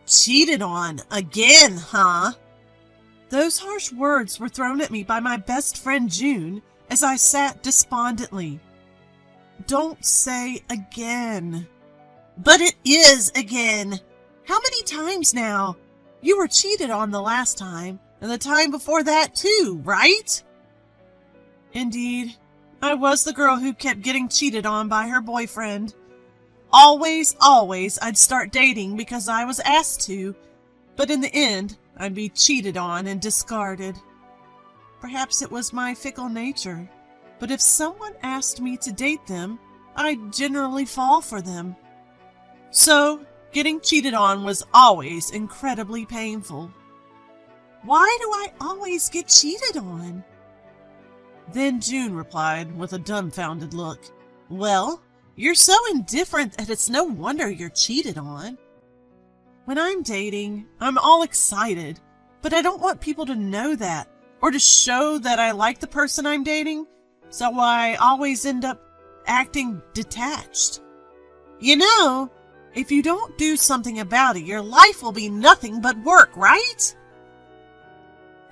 Cheated on again, huh? Those harsh words were thrown at me by my best friend June as I sat despondently. Don't say again. But it is again. How many times now? You were cheated on the last time, and the time before that too, right? Indeed, I was the girl who kept getting cheated on by her boyfriend. Always, I'd start dating because I was asked to, but in the end, I'd be cheated on and discarded. Perhaps it was my fickle nature, but if someone asked me to date them, I'd generally fall for them. So, getting cheated on was always incredibly painful. Why do I always get cheated on? Then June replied with a dumbfounded look. Well, you're so indifferent that it's no wonder you're cheated on. When I'm dating, I'm all excited, but I don't want people to know that or to show that I like the person I'm dating, so I always end up acting detached. You know, if you don't do something about it, your life will be nothing but work, right?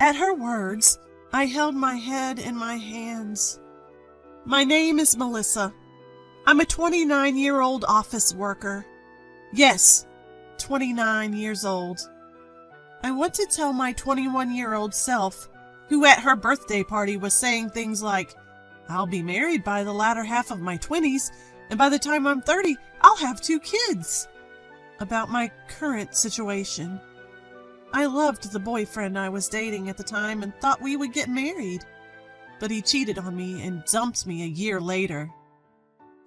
At her words, I held my head in my hands. My name is Melissa. I'm a 29-year-old office worker. Yes, 29 years old. I want to tell my 21-year-old self, who at her birthday party was saying things like, I'll be married by the latter half of my 20s, and by the time I'm 30, I'll have 2 kids, about my current situation. I loved the boyfriend I was dating at the time and thought we would get married, but he cheated on me and dumped me a year later.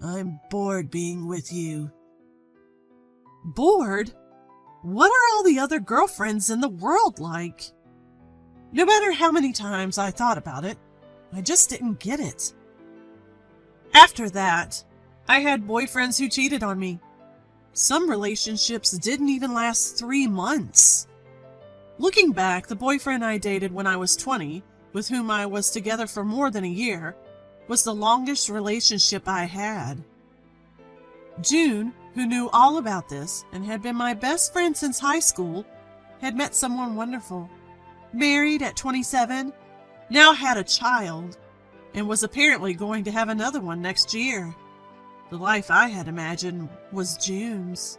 I'm bored being with you. Bored? What are all the other girlfriends in the world like? No matter how many times I thought about it, I just didn't get it. After that, I had boyfriends who cheated on me. Some relationships didn't even last 3 months. Looking back, the boyfriend I dated when I was 20, with whom I was together for more than a year, was the longest relationship I had. June, who knew all about this and had been my best friend since high school, had met someone wonderful, married at 27, now had a child, and was apparently going to have another one next year. The life I had imagined was June's.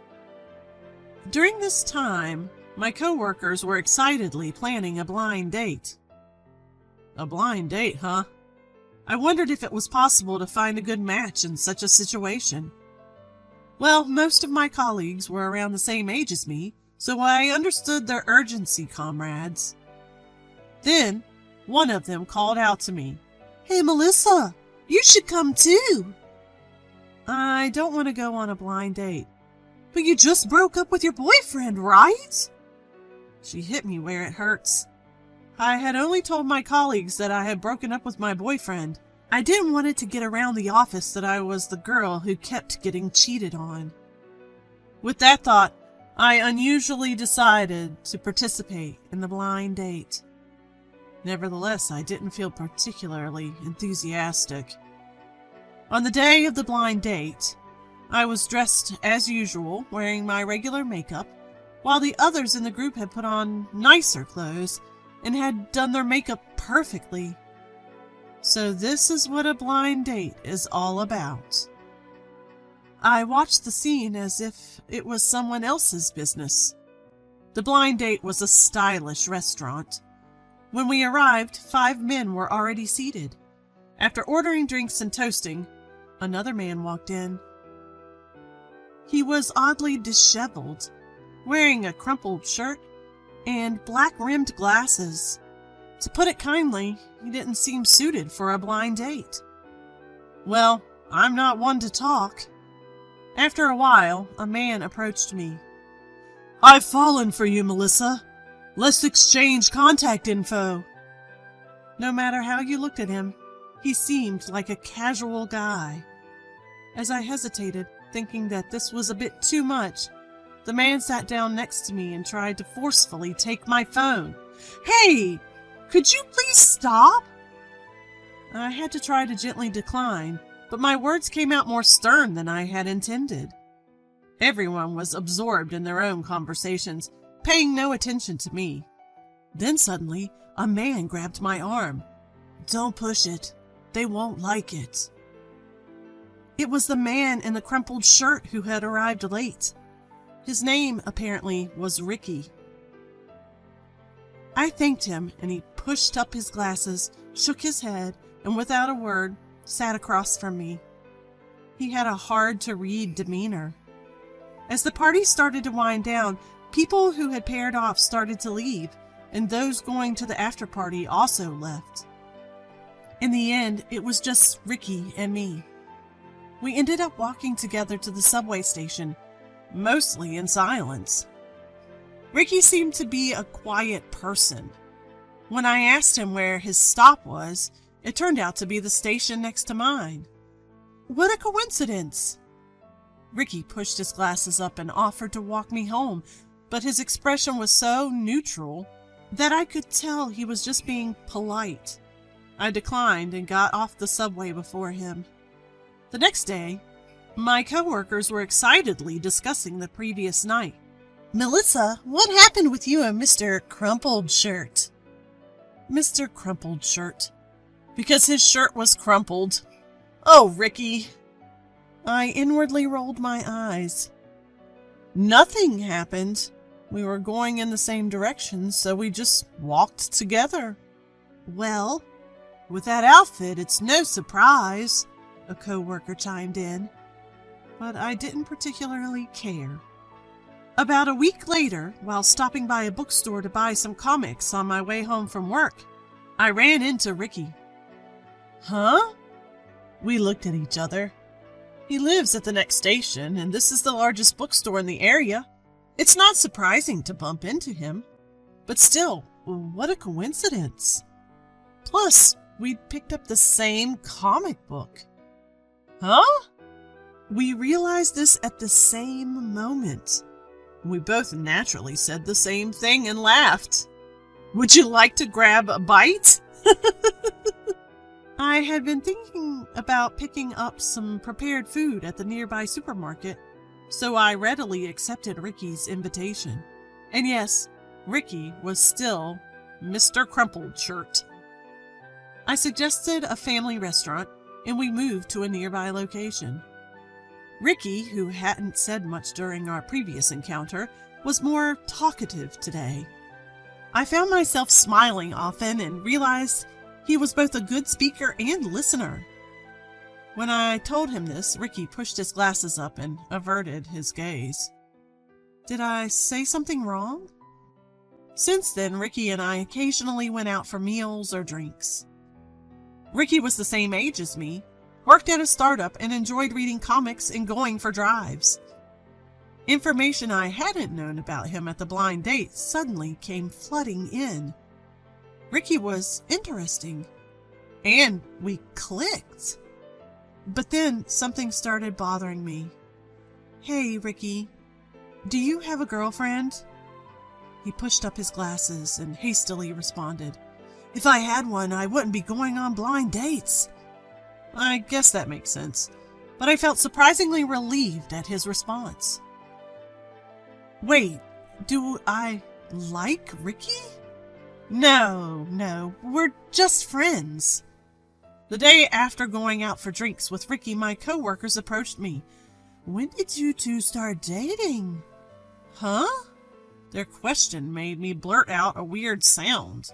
During this time, my coworkers were excitedly planning a blind date. A blind date, huh? I wondered if it was possible to find a good match in such a situation. Well, most of my colleagues were around the same age as me, so I understood their urgency, comrades. Then, one of them called out to me, Hey, Melissa, you should come too. I don't want to go on a blind date. But you just broke up with your boyfriend, right? She hit me where it hurts. I had only told my colleagues that I had broken up with my boyfriend. I didn't want it to get around the office that I was the girl who kept getting cheated on. With that thought, I unusually decided to participate in the blind date. Nevertheless, I didn't feel particularly enthusiastic. On the day of the blind date, I was dressed as usual, wearing my regular makeup, while the others in the group had put on nicer clothes and had done their makeup perfectly. So this is what a blind date is all about. I watched the scene as if it was someone else's business. The blind date was a stylish restaurant. When we arrived, 5 men were already seated. After ordering drinks and toasting, another man walked in. He was oddly disheveled, wearing a crumpled shirt and black-rimmed glasses. To put it kindly, he didn't seem suited for a blind date. Well, I'm not one to talk. After a while, a man approached me. I've fallen for you, Melissa. Let's exchange contact info. No matter how you looked at him, he seemed like a casual guy. As I hesitated, thinking that this was a bit too much, the man sat down next to me and tried to forcefully take my phone. Hey! Could you please stop? I had to try to gently decline, but my words came out more stern than I had intended. Everyone was absorbed in their own conversations, paying no attention to me. Then suddenly, a man grabbed my arm. "Don't push it. They won't like it." It was the man in the crumpled shirt who had arrived late. His name, apparently, was Ricky. I thanked him, and he pushed up his glasses, shook his head, and without a word, sat across from me. He had a hard-to-read demeanor. As the party started to wind down, people who had paired off started to leave, and those going to the after-party also left. In the end, it was just Ricky and me. We ended up walking together to the subway station, mostly in silence. Ricky seemed to be a quiet person. When I asked him where his stop was, it turned out to be the station next to mine. What a coincidence! Ricky pushed his glasses up and offered to walk me home, but his expression was so neutral that I could tell he was just being polite. I declined and got off the subway before him. The next day, my coworkers were excitedly discussing the previous night. "Melissa, what happened with you and Mr. Crumpled Shirt?" Mr. Crumpled Shirt. Because his shirt was crumpled. Oh, Ricky! I inwardly rolled my eyes. Nothing happened. We were going in the same direction, so we just walked together. Well, with that outfit, it's no surprise, a coworker chimed in. But I didn't particularly care. About a week later, while stopping by a bookstore to buy some comics on my way home from work, I ran into Ricky. Huh? We looked at each other. He lives at the next station, and this is the largest bookstore in the area. It's not surprising to bump into him. But still, what a coincidence. Plus, we'd picked up the same comic book. Huh? We realized this at the same moment. We both naturally said the same thing and laughed. Would you like to grab a bite? I had been thinking about picking up some prepared food at the nearby supermarket, so I readily accepted Ricky's invitation. And yes, Ricky was still Mr. Crumpled Shirt. I suggested a family restaurant, and we moved to a nearby location. Ricky, who hadn't said much during our previous encounter, was more talkative today. I found myself smiling often and realized he was both a good speaker and listener. When I told him this, Ricky pushed his glasses up and averted his gaze. Did I say something wrong? Since then, Ricky and I occasionally went out for meals or drinks. Ricky was the same age as me, worked at a startup, and enjoyed reading comics and going for drives. Information I hadn't known about him at the blind date suddenly came flooding in. Ricky was interesting, and we clicked. But then something started bothering me. Hey, Ricky, do you have a girlfriend? He pushed up his glasses and hastily responded, If I had one, I wouldn't be going on blind dates. I guess that makes sense, but I felt surprisingly relieved at his response. Wait, do I like Ricky? No, we're just friends. The day after going out for drinks with Ricky, my coworkers approached me. When did you two start dating? Huh? Their question made me blurt out a weird sound.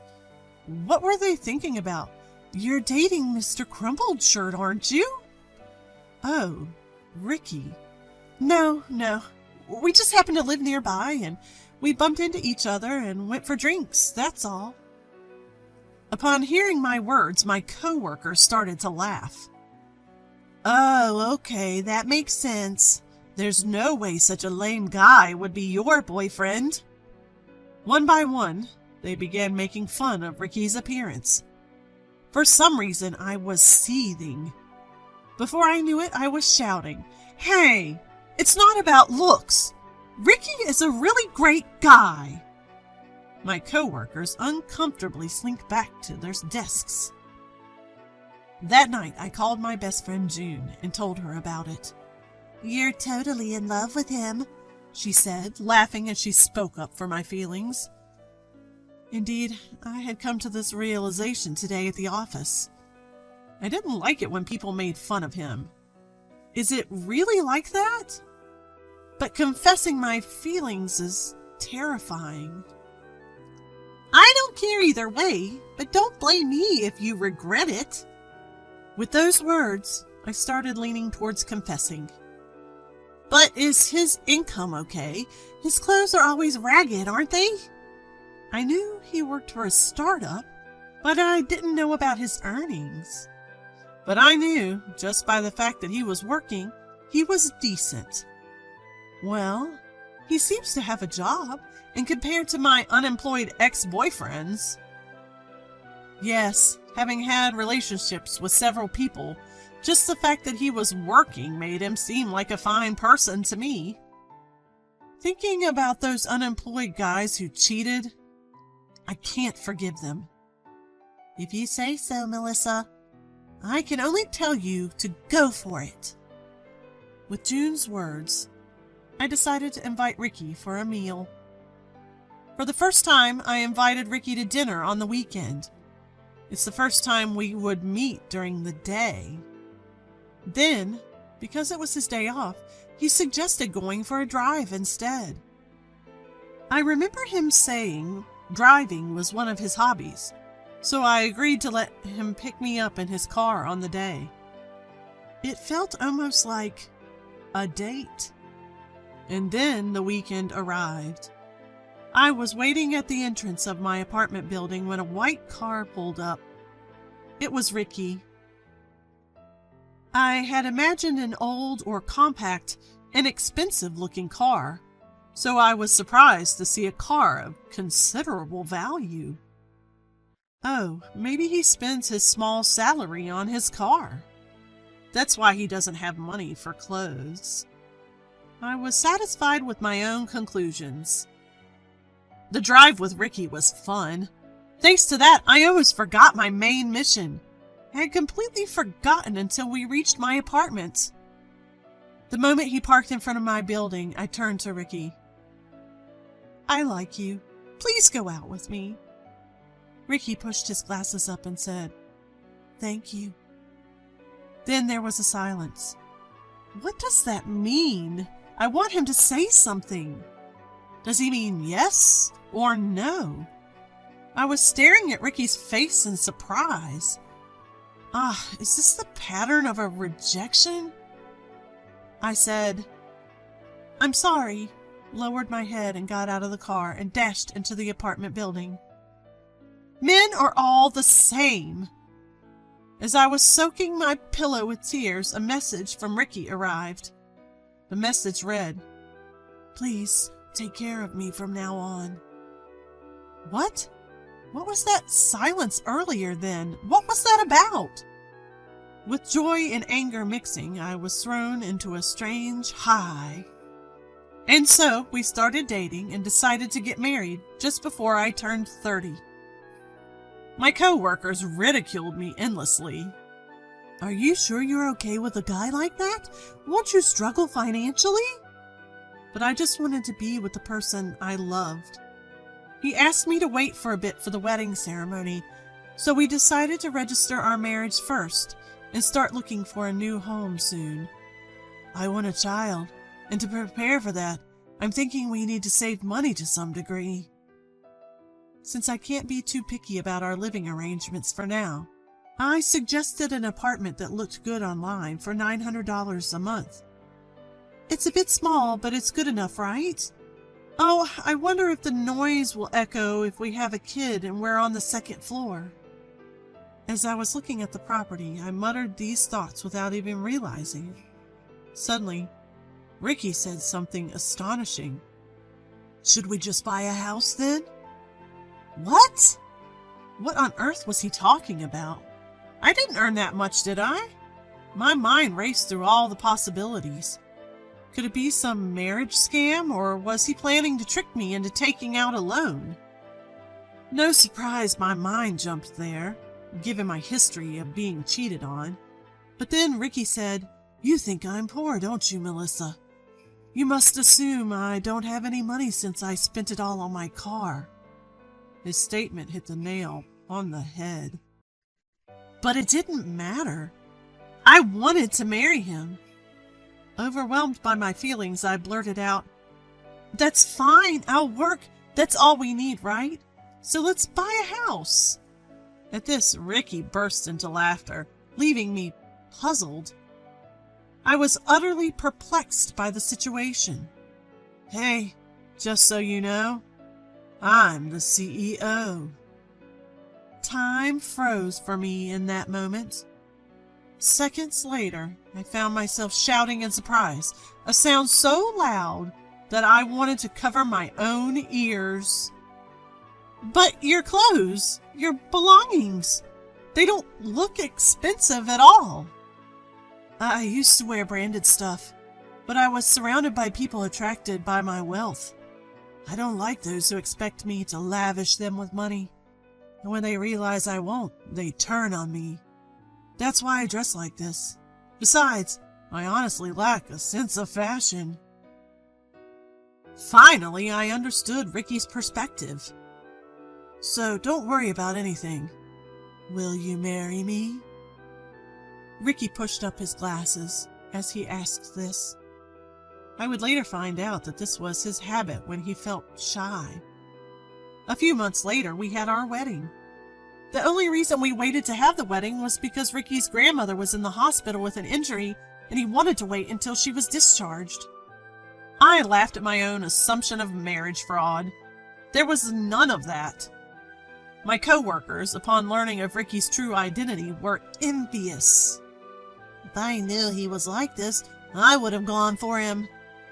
What were they thinking about? You're dating Mr. Crumpled Shirt, aren't you? Oh, Ricky. No. We just happened to live nearby, and we bumped into each other and went for drinks, that's all. Upon hearing my words, my coworker started to laugh. Oh, okay, that makes sense. There's no way such a lame guy would be your boyfriend. One by one, they began making fun of Ricky's appearance. For some reason, I was seething. Before I knew it, I was shouting, Hey, it's not about looks. Ricky is a really great guy. My coworkers uncomfortably slinked back to their desks. That night, I called my best friend June and told her about it. You're totally in love with him, she said, laughing as she spoke up for my feelings. Indeed, I had come to this realization today at the office. I didn't like it when people made fun of him. Is it really like that? But confessing my feelings is terrifying. I don't care either way, but don't blame me if you regret it. With those words, I started leaning towards confessing. But is his income okay? His clothes are always ragged, aren't they? I knew he worked for a startup, but I didn't know about his earnings. But I knew, just by the fact that he was working, he was decent. Well, he seems to have a job, and compared to my unemployed ex-boyfriends... Yes, having had relationships with several people, just the fact that he was working made him seem like a fine person to me. Thinking about those unemployed guys who cheated, I can't forgive them. If you say so, Melissa, I can only tell you to go for it. With June's words, I decided to invite Ricky for a meal. For the first time, I invited Ricky to dinner on the weekend. It's the first time we would meet during the day. Then, because it was his day off, he suggested going for a drive instead. I remember him saying driving was one of his hobbies, so I agreed to let him pick me up in his car on the day. It felt almost like a date. And then the weekend arrived. I was waiting at the entrance of my apartment building when a white car pulled up. It was Ricky. I had imagined an old or compact, inexpensive-looking car, so I was surprised to see a car of considerable value. Oh, maybe he spends his small salary on his car. That's why he doesn't have money for clothes. I was satisfied with my own conclusions. The drive with Ricky was fun. Thanks to that, I almost forgot my main mission. I had completely forgotten until we reached my apartment. The moment he parked in front of my building, I turned to Ricky. I like you. Please go out with me. Ricky pushed his glasses up and said, Thank you. Then there was a silence. What does that mean? I want him to say something. Does he mean yes or no? I was staring at Ricky's face in surprise. Is this the pattern of a rejection? I said, I'm sorry, lowered my head and got out of the car and dashed into the apartment building. Men are all the same. As I was soaking my pillow with tears, a message from Ricky arrived. The message read, Please take care of me from now on. What? What was that silence earlier then? What was that about? With joy and anger mixing, I was thrown into a strange high. And so we started dating and decided to get married just before I turned 30. My co-workers ridiculed me endlessly. Are you sure you're okay with a guy like that? Won't you struggle financially? But I just wanted to be with the person I loved. He asked me to wait for a bit for the wedding ceremony, so we decided to register our marriage first and start looking for a new home soon. I want a child, and to prepare for that, I'm thinking we need to save money to some degree. Since I can't be too picky about our living arrangements for now, I suggested an apartment that looked good online for $900 a month. It's a bit small, but it's good enough, right? Oh, I wonder if the noise will echo if we have a kid and we're on the second floor. As I was looking at the property, I muttered these thoughts without even realizing it. Suddenly, Ricky said something astonishing. Should we just buy a house then? What? What on earth was he talking about? I didn't earn that much, did I? My mind raced through all the possibilities. Could it be some marriage scam, or was he planning to trick me into taking out a loan? No surprise my mind jumped there, given my history of being cheated on. But then Ricky said, You think I'm poor, don't you, Melissa? You must assume I don't have any money since I spent it all on my car. His statement hit the nail on the head. But it didn't matter. I wanted to marry him. Overwhelmed by my feelings, I blurted out, "That's fine, I'll work. That's all we need, right? So let's buy a house." At this, Ricky burst into laughter, leaving me puzzled. I was utterly perplexed by the situation. "Hey, just so you know, I'm the CEO." Time froze for me in that moment. Seconds later, I found myself shouting in surprise, a sound so loud that I wanted to cover my own ears. "But your clothes, your belongings, they don't look expensive at all." "I used to wear branded stuff, but I was surrounded by people attracted by my wealth. I don't like those who expect me to lavish them with money. And when they realize I won't, they turn on me. That's why I dress like this. Besides, I honestly lack a sense of fashion." Finally, I understood Ricky's perspective. "So don't worry about anything. Will you marry me?" Ricky pushed up his glasses as he asked this. I would later find out that this was his habit when he felt shy. A few months later, we had our wedding. The only reason we waited to have the wedding was because Ricky's grandmother was in the hospital with an injury, and he wanted to wait until she was discharged. I laughed at my own assumption of marriage fraud. There was none of that. My co-workers, upon learning of Ricky's true identity, were envious. "If I knew he was like this, I would have gone for him."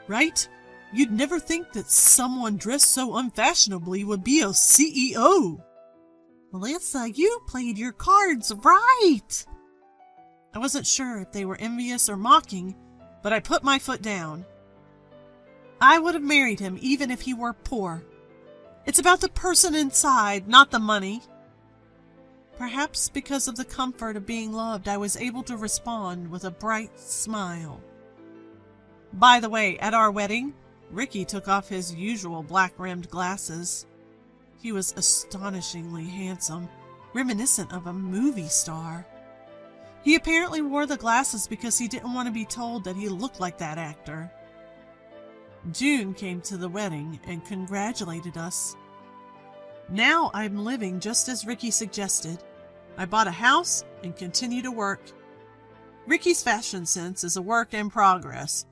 Right? You'd never think that someone dressed so unfashionably would be a CEO. "Melissa, you played your cards right." I wasn't sure if they were envious or mocking, but I put my foot down. I would have married him even if he were poor. It's about the person inside, not the money. Perhaps because of the comfort of being loved, I was able to respond with a bright smile. By the way, at our wedding, Ricky took off his usual black-rimmed glasses. He was astonishingly handsome, reminiscent of a movie star. He apparently wore the glasses because he didn't want to be told that he looked like that actor. June came to the wedding and congratulated us. Now I'm living just as Ricky suggested. I bought a house and continue to work. Ricky's fashion sense is a work in progress,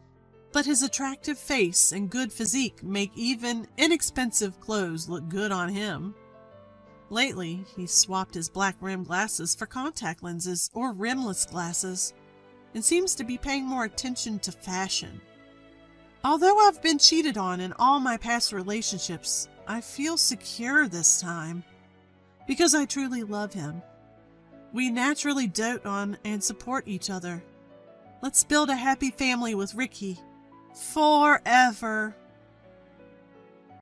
but his attractive face and good physique make even inexpensive clothes look good on him. Lately, he's swapped his black-rimmed glasses for contact lenses or rimless glasses, and seems to be paying more attention to fashion. Although I've been cheated on in all my past relationships, I feel secure this time, because I truly love him. We naturally dote on and support each other. Let's build a happy family with Ricky. Forever.